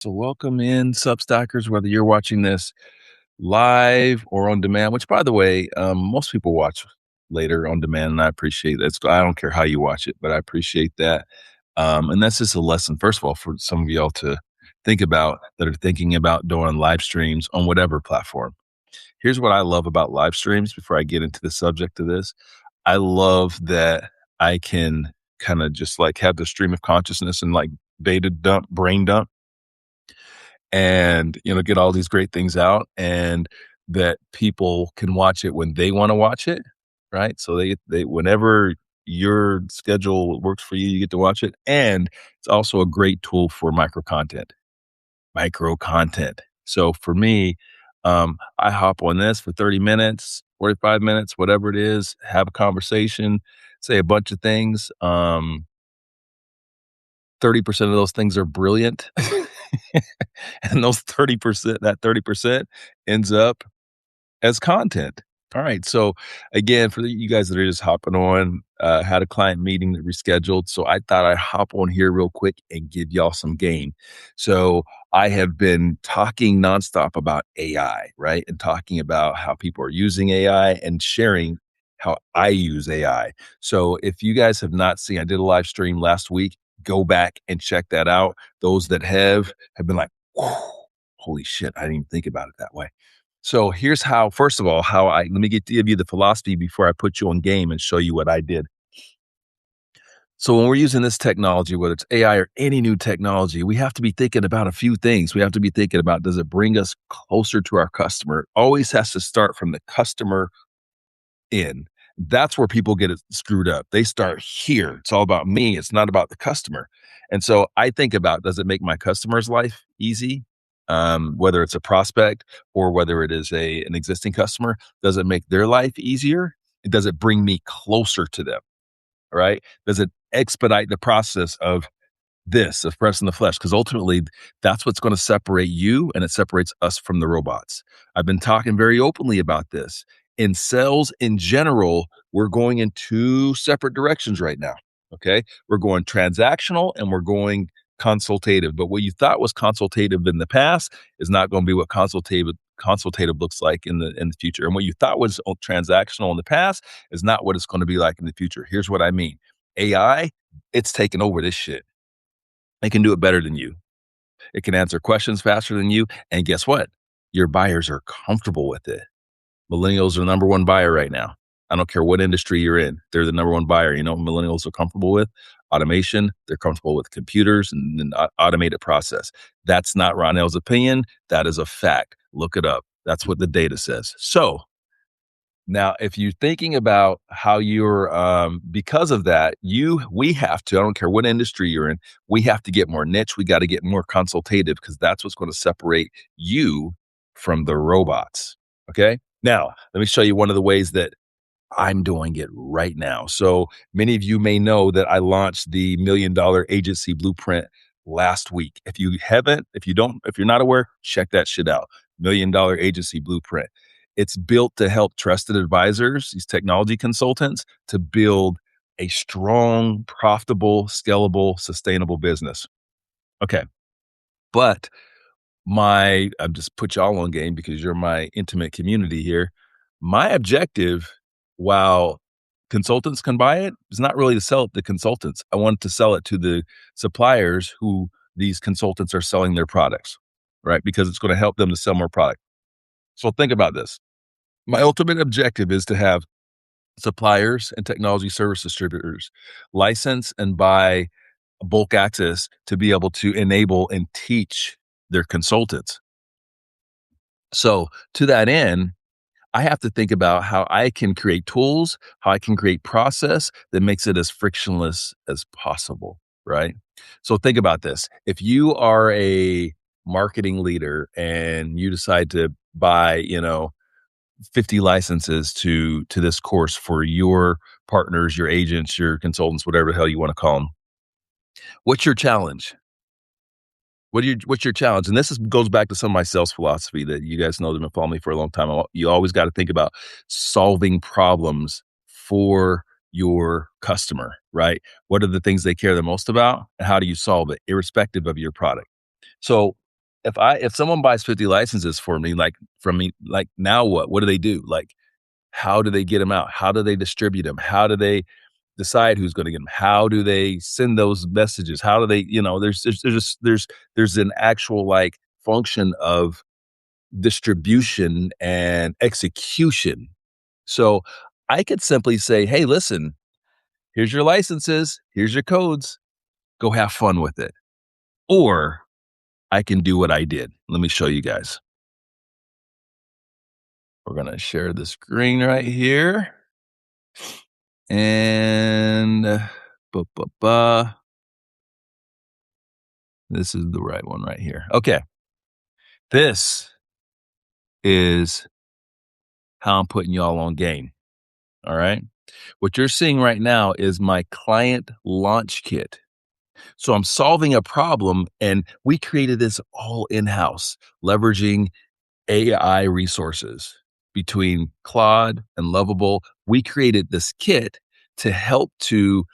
So welcome in Substackers, whether you're watching this live or on demand, which by the way, most people watch later on demand, and I appreciate that. I don't care how you watch it, but I appreciate that. And that's just a lesson, first of all, for some of y'all to think about that are thinking about doing live streams on whatever platform. Here's what I love about live streams before I get into the subject of this. I love that I can kind of just like have the stream of consciousness and like data dump, brain dump and get all these great things out and that people can watch it when they want to watch it, right? So they whenever your schedule works for you, you get to watch it. And it's also a great tool for micro content. So for me, I hop on this for 30 minutes, 45 minutes, whatever it is, have a conversation, say a bunch of things. 30% of those things are brilliant. And those 30%, that 30% ends up as content. All right. So again, for you guys that are just hopping on, had a client meeting that rescheduled. So I thought I'd hop on here real quick and give y'all some game. So I have been talking nonstop about AI, right? And talking about how people are using AI and sharing how I use AI. So if you guys have not seen, I did a live stream last week. Go back and check that out. Those that have been like, "Whoa, holy shit, I didn't even think about it that way." So here's how, first of all, let me give you the philosophy before I put you on game and show you what I did. So when we're using this technology, whether it's AI or any new technology, we have to be thinking about a few things. We have to be thinking about, does it bring us closer to our customer? It always has to start from the customer in. That's where people get it screwed up. They start here. It's all about me. It's not about the customer. And so I think about, does it make my customer's life easy? Whether it's a prospect or whether it is an existing customer, does it make their life easier? Does it bring me closer to them? Right? Does it expedite the process of pressing the flesh? Because ultimately, that's what's going to separate you and it separates us from the robots. I've been talking very openly about this. In sales in general, we're going in two separate directions right now. Okay. We're going transactional and we're going consultative. But what you thought was consultative in the past is not going to be what consultative looks like in the future. And what you thought was transactional in the past is not what it's going to be like in the future. Here's what I mean. AI, it's taken over this shit. It can do it better than you. It can answer questions faster than you. And guess what? Your buyers are comfortable with it. Millennials are the number one buyer right now. I don't care what industry you're in. They're the number one buyer. You know what millennials are comfortable with? Automation. They're comfortable with computers and an automated process. That's not Ronell's opinion. That is a fact. Look it up. That's what the data says. So now, if you're thinking about how you're, because of that, we have to, I don't care what industry you're in, we have to get more niche. We got to get more consultative because that's what's going to separate you from the robots. Okay. Now, let me show you one of the ways that I'm doing it right now. So many of you may know that I launched the $1 Million Agency Blueprint last week. If you're not aware, check that shit out. $1 Million Agency Blueprint. It's built to help trusted advisors, these technology consultants, to build a strong, profitable, scalable, sustainable business. Okay. But I'm just put y'all on game because you're my intimate community here. My objective, while consultants can buy it, is not really to sell it to consultants. I want to sell it to the suppliers who these consultants are selling their products, right? Because it's going to help them to sell more product. So think about this. My ultimate objective is to have suppliers and technology service distributors license and buy bulk access to be able to enable and teach their consultants. So to that end, I have to think about how I can create tools, how I can create process that makes it as frictionless as possible, right? So think about this. If you are a marketing leader and you decide to buy, 50 licenses to this course for your partners, your agents, your consultants, whatever the hell you want to call them, what's your challenge? What's your challenge? And goes back to some of my sales philosophy that you guys know that have been following me for a long time. You always got to think about solving problems for your customer, right? What are the things they care the most about, and how do you solve it, irrespective of your product? So if someone buys 50 licenses for me, like, from me, like, now what? What do they do? Like, how do they get them out? How do they distribute them? How do they decide who's gonna get them? How do they send those messages? How do they, there's an actual, like, function of distribution and execution. So, I could simply say, "Hey, listen, here's your licenses, here's your codes, go have fun with it." Or I can do what I did. Let me show you guys. We're gonna share the screen right here, and, ba, ba, ba. This is the right one right here. Okay. This is how I'm putting y'all on game, all right? What you're seeing right now is my client launch kit. So I'm solving a problem, and we created this all in-house, leveraging AI resources between Claude and Lovable. We created this kit to help the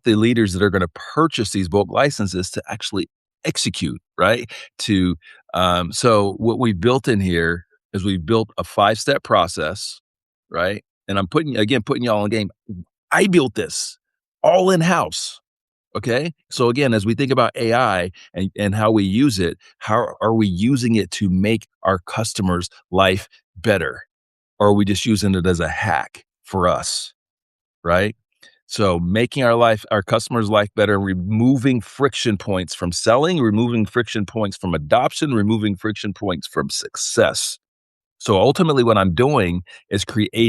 leaders that are going to purchase these bulk licenses to actually execute, right? To So what we built in here is we built a 5-step process, right? And I'm putting y'all on game. I built this all in house. Okay. So again, as we think about AI and how we use it, how are we using it to make our customers' life better? Or are we just using it as a hack for us? Right. So making our customers' life better, and removing friction points from selling, removing friction points from adoption, removing friction points from success. So ultimately, what I'm doing is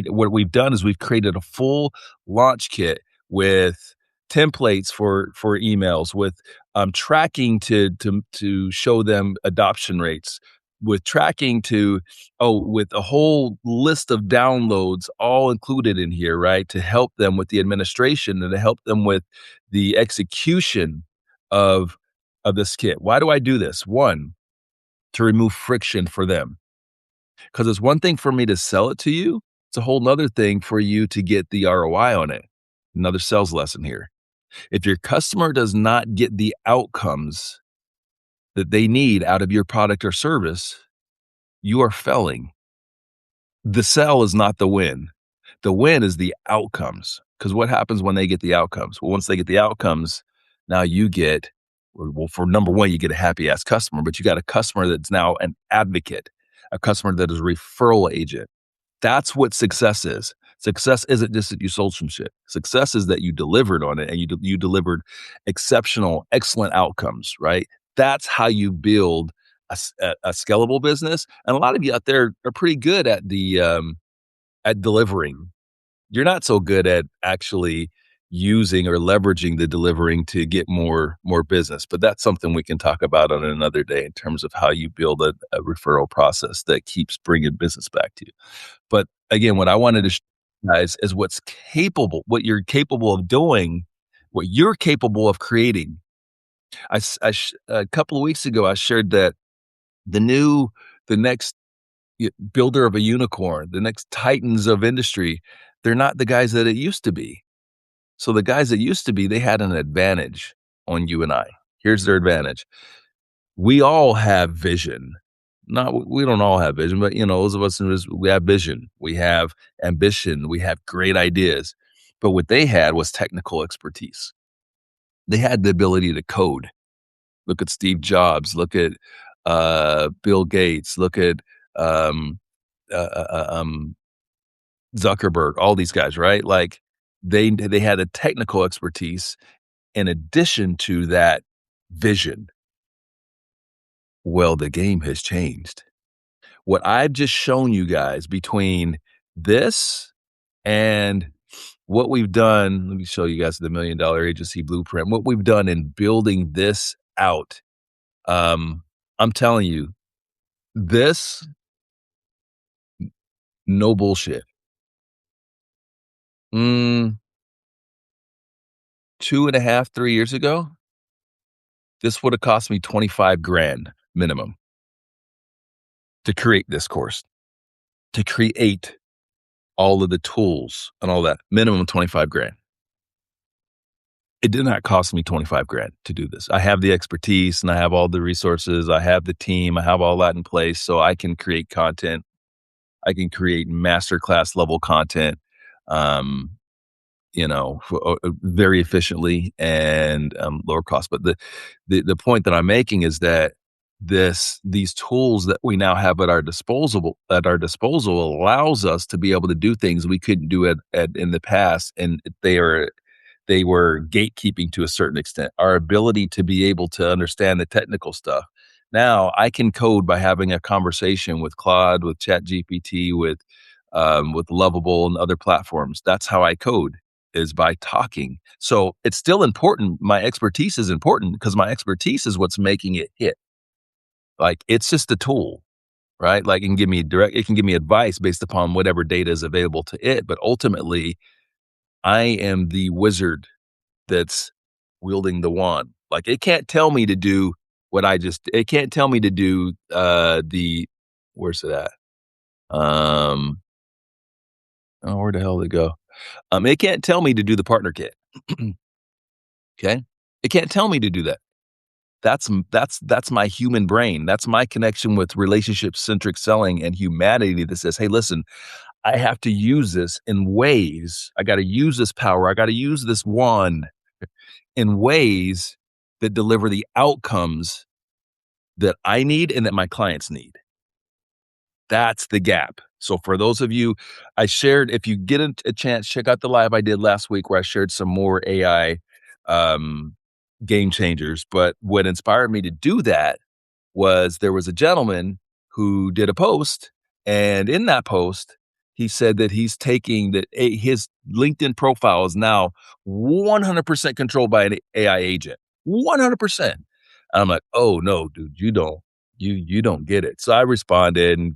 what we've done is we've created a full launch kit with templates for emails, with tracking to show them adoption rates, with tracking with a whole list of downloads all included in here, right? To help them with the administration and to help them with the execution of this kit. Why do I do this? One, to remove friction for them. Because it's one thing for me to sell it to you, it's a whole 'nother thing for you to get the ROI on it. Another sales lesson here. If your customer does not get the outcomes that they need out of your product or service, you are failing. The sell is not the win. The win is the outcomes. Because what happens when they get the outcomes? Well, once they get the outcomes, now you get, well, for number one, you get a happy ass customer, but you got a customer that's now an advocate, a customer that is a referral agent. That's what success is. Success isn't just that you sold some shit. Success is that you delivered on it, and you delivered exceptional, excellent outcomes, right? That's how you build a scalable business. And a lot of you out there are pretty good at delivering. You're not so good at actually using or leveraging the delivering to get more business. But that's something we can talk about on another day in terms of how you build a referral process that keeps bringing business back to you. But again, what I wanted to show you guys is what you're capable of doing, what you're capable of creating. A couple of weeks ago, I shared that the next builder of a unicorn, the next titans of industry, they're not the guys that it used to be. So the guys that used to be, they had an advantage on you and I. Here's their advantage. We all have vision. Not We don't all have vision, but those of us we have vision, we have ambition, we have great ideas. But what they had was technical expertise. They had the ability to code. Look at Steve Jobs, look at Bill Gates, look at um, uh, uh, uh, um, Zuckerberg, all these guys, right? Like they had a technical expertise in addition to that vision. Well, the game has changed. What I've just shown you guys between this and what we've done, let me show you guys the $1,000,000 agency blueprint. What we've done in building this out, I'm telling you, this, no bullshit. Mm, 2.5, 3 years ago, this would have cost me 25 grand minimum to create this course, to create all of the tools and all that, minimum 25 grand. It did not cost me 25 grand to do this. I have the expertise and I have all the resources. I have the team. I have all that in place so I can create content. I can create masterclass level content, um, very efficiently and lower cost. But the point that I'm making is that these tools that we now have at our disposal allows us to be able to do things we couldn't do at in the past, and they were gatekeeping to a certain extent. Our ability to be able to understand the technical stuff. Now I can code by having a conversation with Claude, with ChatGPT, with Lovable and other platforms. That's how I code, is by talking. So it's still important. My expertise is important because my expertise is what's making it hit. Like it's just a tool, right? Like it can give me advice based upon whatever data is available to it. But ultimately, I am the wizard that's wielding the wand. Like, it can't tell me to do it can't tell me to do, where's it at? Um, oh, where the hell did it go? It can't tell me to do the partner kit. Okay? It can't tell me to do that. That's my human brain. That's my connection with relationship-centric selling and humanity that says, "Hey, listen, I have to use this in ways. I gotta use this power. I gotta use this wand in ways that deliver the outcomes that I need and that my clients need." That's the gap. So for those of you, I shared, if you get a chance, check out the live I did last week where I shared some more AI um, game changers. But what inspired me to do that was there was a gentleman who did a post, and in that post, he said that he's taking that his LinkedIn profile is now 100% controlled by an AI agent. 100%. And I'm like, "Oh no, dude, you don't get it." So I responded and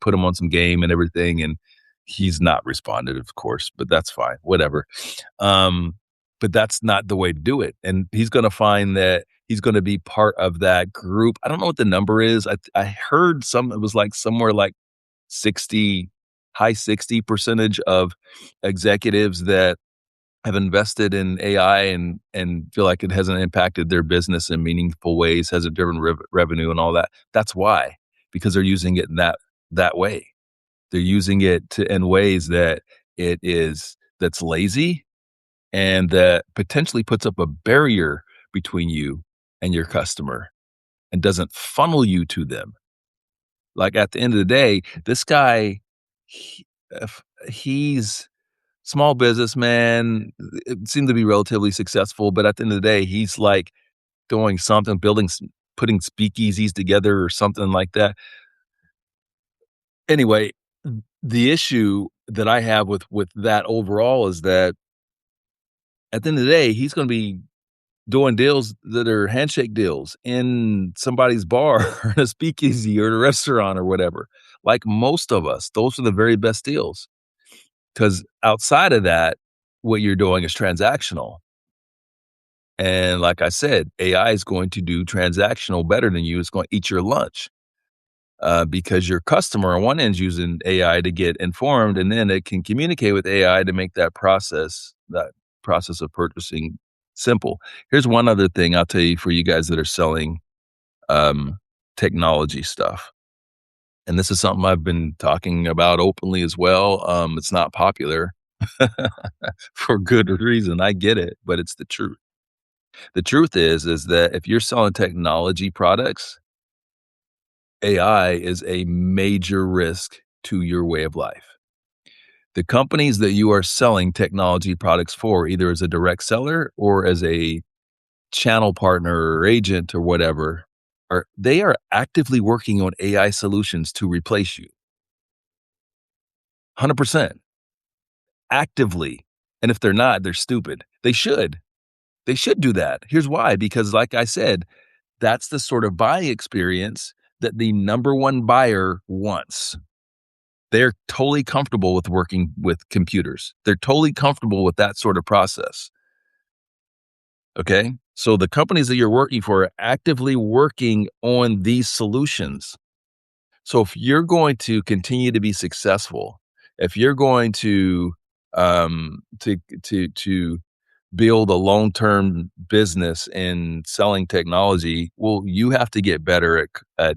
put him on some game and everything, and he's not responded, of course, but that's fine, whatever. Um, but that's not the way to do it. And he's gonna find that he's gonna be part of that group. I don't know what the number is. I heard it was like somewhere like 60, high 60 percentage of executives that have invested in AI and feel like it hasn't impacted their business in meaningful ways, hasn't driven revenue and all that. That's why, because they're using it in that way. They're using it in ways that's lazy and that potentially puts up a barrier between you and your customer and doesn't funnel you to them. Like, at the end of the day, this guy, he, he's small businessman, it seemed to be relatively successful, but at the end of the day, he's like doing something, putting speakeasies together or something like that. Anyway, the issue that I have with that overall is that at the end of the day, he's gonna be doing deals that are handshake deals in somebody's bar or in a speakeasy or a restaurant or whatever. Like most of us, those are the very best deals. Because outside of that, what you're doing is transactional. And like I said, AI is going to do transactional better than you. It's going to eat your lunch because your customer on one end is using AI to get informed, and then it can communicate with AI to make that process of purchasing simple. Here's one other thing I'll tell you for you guys that are selling um, technology stuff. And this is something I've been talking about openly as well. It's not popular for good reason. I get it, but it's the truth. The truth is that if you're selling technology products, AI is a major risk to your way of life. The companies that you are selling technology products for, either as a direct seller or as a channel partner or agent or whatever, they are actively working on AI solutions to replace you. 100% actively. And if they're not, they're stupid. They should. They should do that. Here's why, because like I said, that's the sort of buying experience that the number one buyer wants. They're totally comfortable with working with computers. They're totally comfortable with that sort of process. Okay? So the companies that you're working for are actively working on these solutions. So if you're going to continue to be successful, if you're going to build a long-term business in selling technology, well, you have to get better at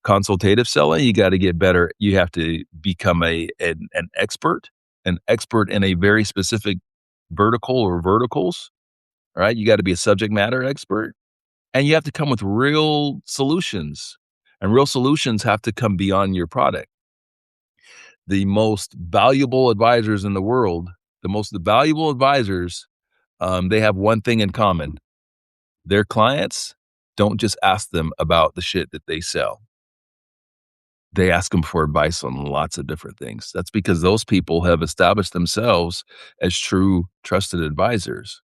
consultative selling. You gotta get better. You have to become an expert in a very specific vertical or verticals, right? You gotta be a subject matter expert, and you have to come with real solutions, and real solutions have to come beyond your product. The most valuable advisors in the world, the most valuable advisors, they have one thing in common. Their clients don't just ask them about the shit that they sell. They ask them for advice on lots of different things. That's because those people have established themselves as true trusted advisors,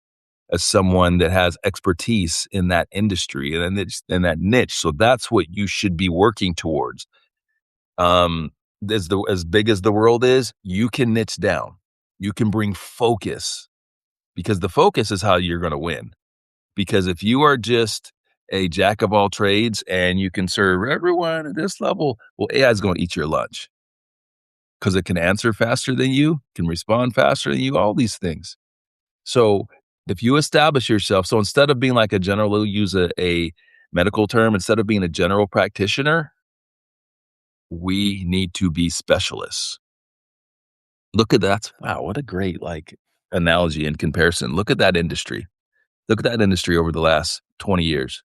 as someone that has expertise in that industry and in that niche. So that's what you should be working towards. Um, as big as the world is, you can niche down. You can bring focus because the focus is how you're going to win. Because if you are just a jack of all trades and you can serve everyone at this level, well, AI is going to eat your lunch because it can answer faster than you, can respond faster than you, all these things. So if you establish yourself, so instead of being like a general, we'll use a medical term, instead of being a general practitioner, we need to be specialists. Look at that. Wow, what a great like analogy and comparison. Look at that industry. Look at that industry over the last 20 years.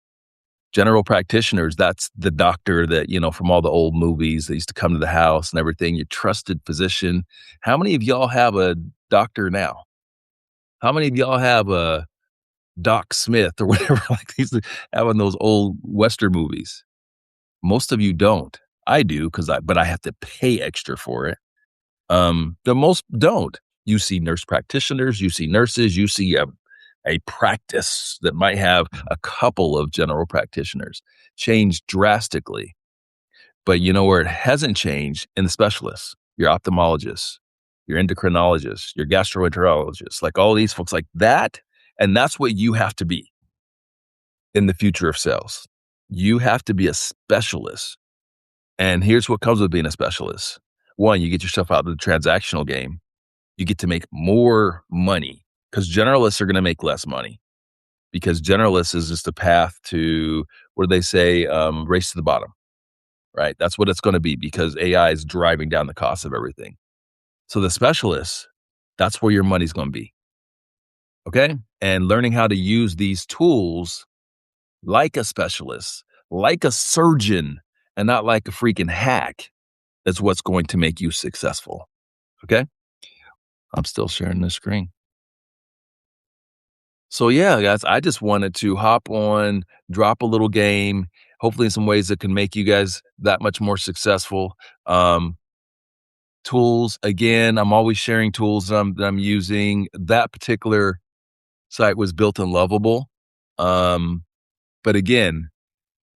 General practitioners, that's the doctor that, from all the old movies that used to come to the house and everything, your trusted physician. How many of y'all have a doctor now? How many of y'all have a Doc Smith or whatever like these have in those old Western movies? Most of you don't. I do but I have to pay extra for it. The most don't. You see nurse practitioners, you see nurses, you see a practice that might have a couple of general practitioners change drastically. But you know where it hasn't changed? In the specialists, your ophthalmologists, your endocrinologists, your gastroenterologists, like all these folks like that. And that's what you have to be in the future of sales. You have to be a specialist. And here's what comes with being a specialist. One, you get yourself out of the transactional game. You get to make more money because generalists are going to make less money because generalists is just a path to, what do they say, race to the bottom, right? That's what it's going to be because AI is driving down the cost of everything. So the specialists, that's where your money's going to be. Okay. And learning how to use these tools like a specialist, like a surgeon, and not like a freaking hack is what's going to make you successful. Okay. I'm still sharing the screen. So yeah, guys, I just wanted to hop on, drop a little game, hopefully in some ways that can make you guys that much more successful. Um, Tools, again, I'm always sharing tools that I'm using. That particular site was built in Lovable. Um, but again,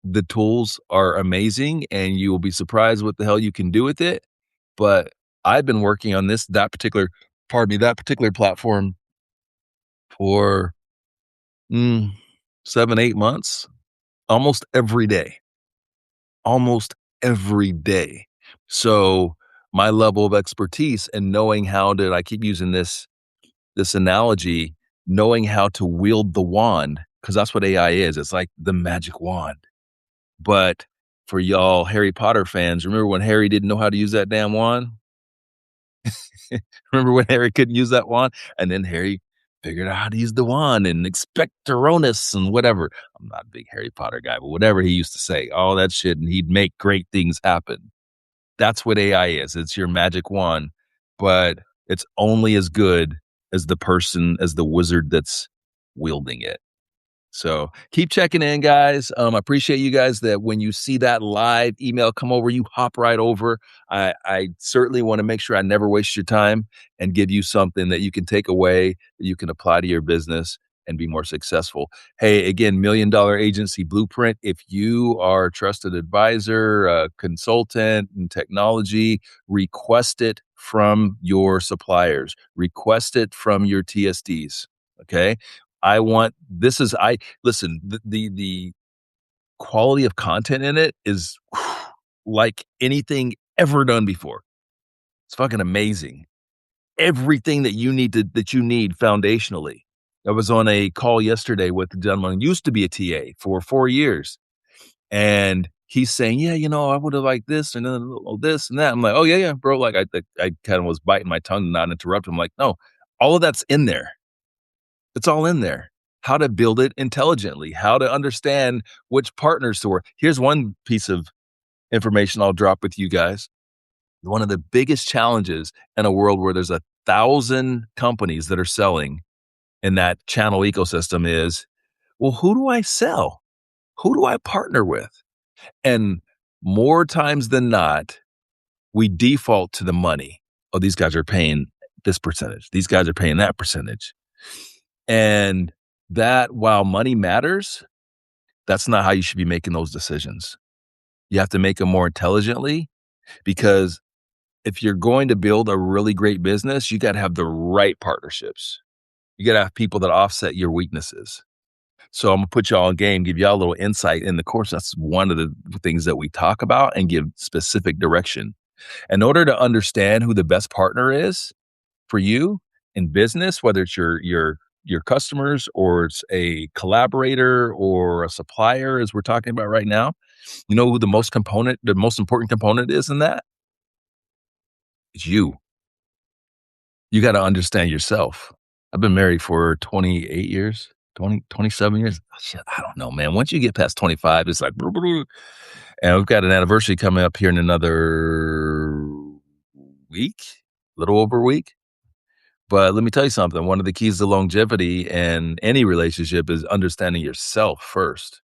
the tools are amazing and you will be surprised what the hell you can do with it. But I've been working on that particular platform for 7, 8 months, almost every day. So my level of expertise and knowing how to, I keep using this analogy, knowing how to wield the wand, because that's what AI is. It's like the magic wand. But for y'all Harry Potter fans, remember when Harry didn't know how to use that damn wand? Remember when Harry couldn't use that wand? And then Harry figured out how to use the wand and expectoronus and whatever. I'm not a big Harry Potter guy, but whatever he used to say, all that shit, and he'd make great things happen. That's what AI is. It's your magic wand, but it's only as good as the wizard that's wielding it. So keep checking in, guys. I appreciate you guys that when you see that live email come over, you hop right over. I certainly want to make sure I never waste your time and give you something that you can take away, that you can apply to your business and be more successful. Hey, again, $1 Million Agency Blueprint. If you are a trusted advisor, a consultant in technology, request it from your suppliers, request it from your TSDs. Okay. I want this is I listen, the quality of content in it is like anything ever done before. It's fucking amazing. Everything that you need foundationally. I was on a call yesterday with a gentleman who used to be a TA for 4 years, and he's saying, "Yeah, I would've liked this and then this and that." I'm like, "Oh, yeah, yeah, bro." Like, I kinda was biting my tongue to not interrupt him, like, "No, all of that's in there. It's all in there. How to build it intelligently, how to understand which partners to work." Here's one piece of information I'll drop with you guys. One of the biggest challenges in a world where there's 1,000 companies that are selling in that channel ecosystem is, well, who do I sell? Who do I partner with? And more times than not, we default to the money. Oh, these guys are paying this percentage. These guys are paying that percentage. And that, while money matters, that's not how you should be making those decisions. You have to make them more intelligently, because if you're going to build a really great business, you got to have the right partnerships. You got to have people that offset your weaknesses. So I'm gonna put y'all on game, give y'all a little insight in the course. That's one of the things that we talk about and give specific direction. In order to understand who the best partner is for you in business, whether it's your customers or it's a collaborator or a supplier, as we're talking about right now, you know who the most important component is in that? It's you. You got to understand yourself. I've been married for 28 years, 27 years. Oh, shit, I don't know, man. Once you get past 25, it's like, and we've got an anniversary coming up here in another week, little over a week. But let me tell you something. One of the keys to longevity in any relationship is understanding yourself first.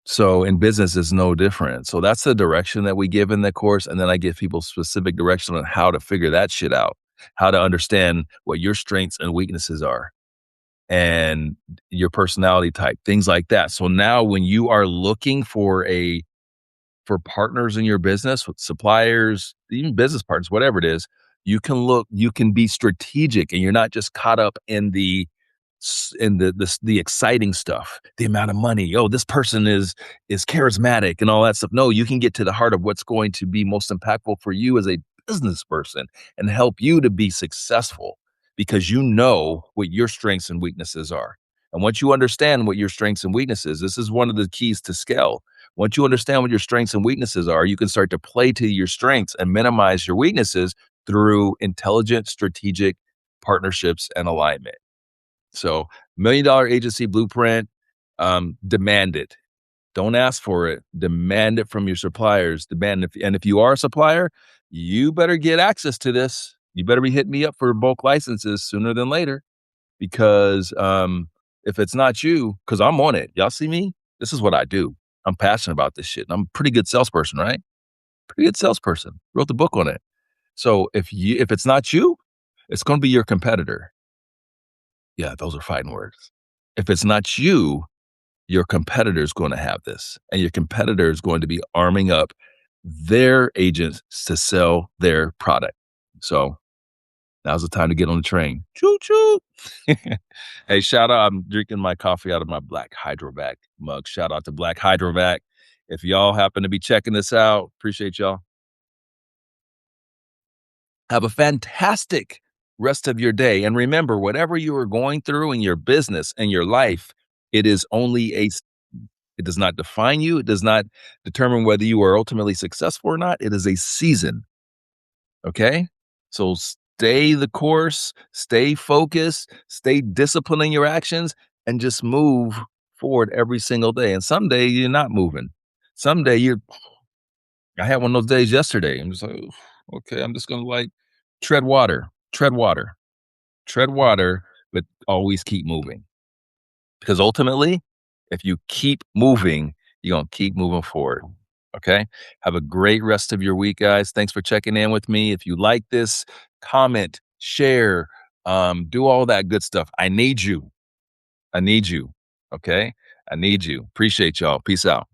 So in business, it's no different. So that's the direction that we give in the course. And then I give people specific direction on how to figure that shit out, how to understand what your strengths and weaknesses are and your personality type, things like that. So now when you are looking for partners in your business with suppliers, even business partners, whatever it is, you can be strategic and you're not just caught up in the exciting stuff, the amount of money. Oh, this person is charismatic and all that stuff. No, you can get to the heart of what's going to be most impactful for you as a business person and help you to be successful because you know what your strengths and weaknesses are. And once you understand what your strengths and weaknesses, this is one of the keys to scale. Once you understand what your strengths and weaknesses are, you can start to play to your strengths and minimize your weaknesses through intelligent, strategic partnerships and alignment. So, $1 million agency blueprint, demand it. Don't ask for it. Demand it from your suppliers. And if you are a supplier, you better get access to this. You better be hitting me up for bulk licenses sooner than later because if it's not you, because I'm on it. Y'all see me? This is what I do. I'm passionate about this shit. I'm a pretty good salesperson, right? Pretty good salesperson. Wrote the book on it. So if it's not you, it's going to be your competitor. Yeah, those are fighting words. If it's not you, your competitor is going to have this, and your competitor is going to be arming up their agents to sell their product. So now's the time to get on the train. Choo choo. Hey, shout out. I'm drinking my coffee out of my Black Hydrovac mug. Shout out to Black Hydrovac. If y'all happen to be checking this out, appreciate y'all. Have a fantastic rest of your day. And remember, whatever you are going through in your business and your life, it is only it does not define you. It does not determine whether you are ultimately successful or not. It is a season. Okay. So stay the course, stay focused, stay disciplined in your actions, and just move forward every single day. And someday you're not moving. Someday I had one of those days yesterday. I'm just like, "Oof, okay, I'm just going to like tread water, tread water, tread water, but always keep moving. Because ultimately, if you keep moving, you're going to keep moving forward. Okay. Have a great rest of your week, guys. Thanks for checking in with me. If you like this, comment, share, do all that good stuff. I need you. I need you. Okay. I need you. Appreciate y'all. Peace out.